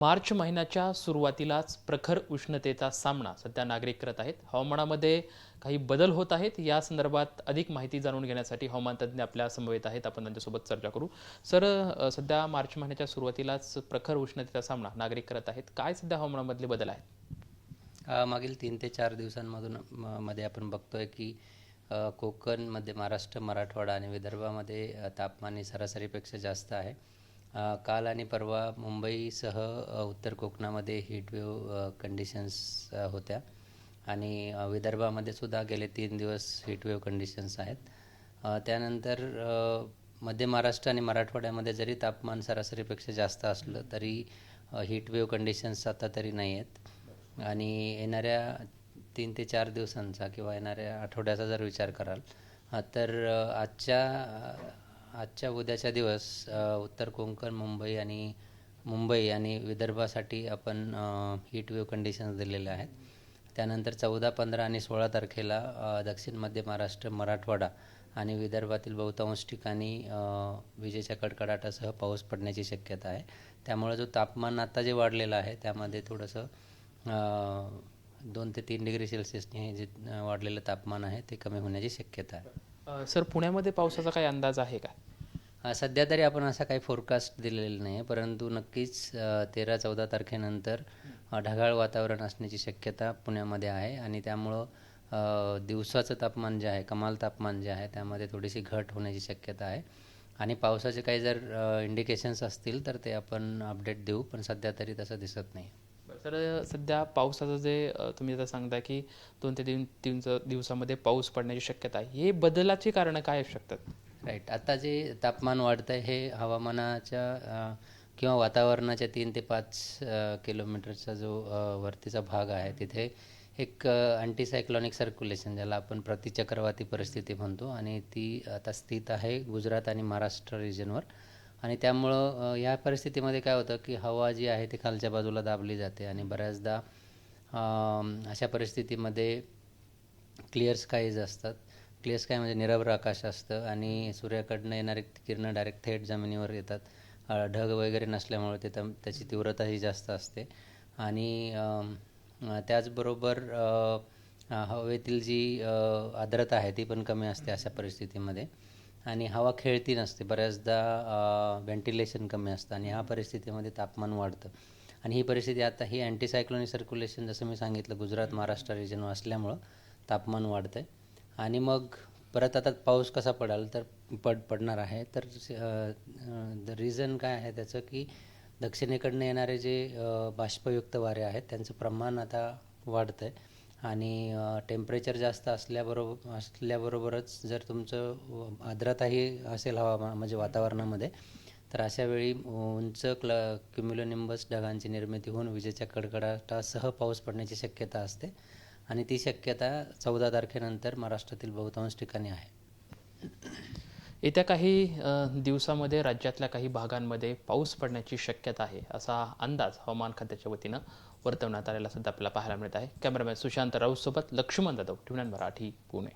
मार्च महिन्याच्या सुरुवातीलाच प्रखर उष्णतेचा सामना सध्या नागरिक करत आहेत. हवामानामध्ये काही बदल होत आहेत. या संदर्भात अधिक माहिती जाणून घेण्यासाठी हवामान तज्ज्ञ आपल्या समवेत आहेत. आपण त्यांच्यासोबत चर्चा करू. सर, सध्या मार्च महिन्याच्या सुरुवातीलाच प्रखर उष्णतेचा सामना नागरिक करत आहेत. काय सध्या हवामानामधले बदल आहेत? मागील 3 ते 4 दिवसांमधून मध्ये आपण बघतोय की कोकण, मध्य महाराष्ट्र, मराठवाडा आणि विदर्भामध्ये तापमान हे सरासरीपेक्षा जास्त आहे. काल आणि परवा मुंबईसह उत्तर कोकणामध्ये हीटवेव्ह कंडिशन्स होत्या आणि विदर्भामध्ये सुद्धा गेले 3 दिवस हीटवेव्ह कंडिशन्स आहेत. त्यानंतर मध्य महाराष्ट्र आणि मराठवाड्यामध्ये जरी तापमान सरासरीपेक्षा जास्त असलं तरी हीटवेव्ह कंडिशन्स आता तरी नाही आहेत. आणि येणाऱ्या 3 ते 4 दिवसांचा किंवा येणाऱ्या आठवड्याचा जर विचार कराल तर आजच्या उद्याच्या दिवस उत्तर कोकण, मुंबई आणि विदर्भासाठी आपण हीटवेव्ह कंडिशन्स दिलेल्या आहेत. त्यानंतर 14, 15 आणि 16 तारखेला दक्षिण मध्य महाराष्ट्र, मराठवाडा आणि विदर्भातील बहुतांश ठिकाणी विजेच्या कडकडाटासह पाऊस पडण्याची शक्यता आहे. त्यामुळे जो तापमान आता जे वाढलेलं आहे त्यामध्ये थोडंसं 2 ते 3 डिग्री सेल्सिअसने जे वाढलेलं तापमान आहे ते कमी होण्याची शक्यता आहे. सर, पुण्यामध्ये पावसाचा काही अंदाज आहे का? सध्या तरी आपण असा काही फोरकास्ट दिलेला नाही आहे, परंतु नक्कीच 13-14 तारखेनंतर ढगाळ वातावरण असण्याची शक्यता पुण्यामध्ये आहे आणि त्यामुळं दिवसाचं तापमान जे आहे, कमाल तापमान जे आहे त्यामध्ये थोडीशी घट होण्याची शक्यता आहे. आणि पावसाचे काही जर इंडिकेशन्स असतील तर ते आपण अपडेट देऊ, पण सध्या तरी तसं दिसत नाही. सर, सध्या पावसाचं जे तुम्ही आता सांगता की 2 ते 3 दिवसामध्ये पाऊस पडण्याची शक्यता आहे, हे बदलाची कारणं काय असू शकतात? राईट. आता जे तापमान वाढतं आहे हे हवामानाच्या किंवा वातावरणाच्या 3 ते 5 किलोमीटरचा जो वरतीचा भाग आहे तिथे एक अँटीसायक्लॉनिक सर्क्युलेशन, ज्याला आपण प्रतिचक्रवाती परिस्थिती म्हणतो, आणि ती आता स्थित आहे गुजरात आणि महाराष्ट्र रिजनवर. आणि त्यामुळं या परिस्थितीमध्ये काय होतं की हवा जी आहे ती खालच्या बाजूला दाबली जाते आणि बऱ्याचदा अशा परिस्थितीमध्ये क्लिअर स्काईज असतात. क्लिअर स्काय म्हणजे निरभ्र आकाश असतं आणि सूर्याकडनं येणारे किरणं डायरेक्ट थेट जमिनीवर येतात. ढग वगैरे नसल्यामुळे त्याची तीव्रताही जास्त असते. आणि त्याचबरोबर हवेतील जी आर्द्रता आहे ती पण कमी असते अशा परिस्थितीमध्ये. आणि हवा खेळती नसते, बऱ्याचदा व्हेंटिलेशन कमी असतं आणि ह्या परिस्थितीमध्ये तापमान वाढतं. आणि ही परिस्थिती आता ही अँटीसायक्लॉनिक सर्क्युलेशन जसं मी सांगितलं गुजरात महाराष्ट्र रिजनवर असल्यामुळं तापमान वाढतं आहे. आणि मग परत आता पाऊस कसा पडाल तर पडणार आहे. तर द रिझन काय आहे त्याचं की दक्षिणेकडनं येणारे जे बाष्पयुक्त वारे आहेत त्यांचं प्रमाण आता वाढतं आहे. आणि टेम्परेचर जास्त असल्याबरोबरच जर तुमचं आर्द्रताही असेल म्हणजे वातावरणामध्ये, तर अशा वेळी उंच क्युम्युलोनिंबस ढगांची निर्मिती होऊन विजेच्या कडकडाटासह पाऊस पडण्याची शक्यता असते. आणि ती शक्यता 14 तारखेनंतर महाराष्ट्रातील बहुतांश ठिकाणी आहे. येत्या काही दिवसामध्ये राज्यातल्या काही भागांमध्ये पाऊस पडण्याची शक्यता आहे असा अंदाज हवामान खात्याच्या वतीनं वर्तवण्यात आलेला सध्या आपल्याला पाहायला मिळत आहे. कॅमेरामॅन सुशांत राऊतसोबत लक्ष्मण जाधव, टीव्ही 9 मराठी, पुणे.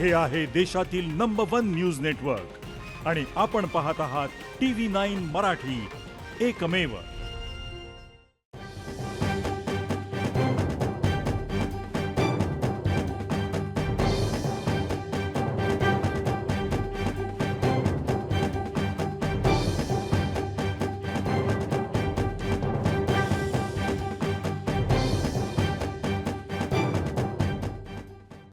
हे आहे देशातील नंबर 1 न्यूज नेटवर्क आणि आपण पाहत आहात TV9 मराठी, एकमेव.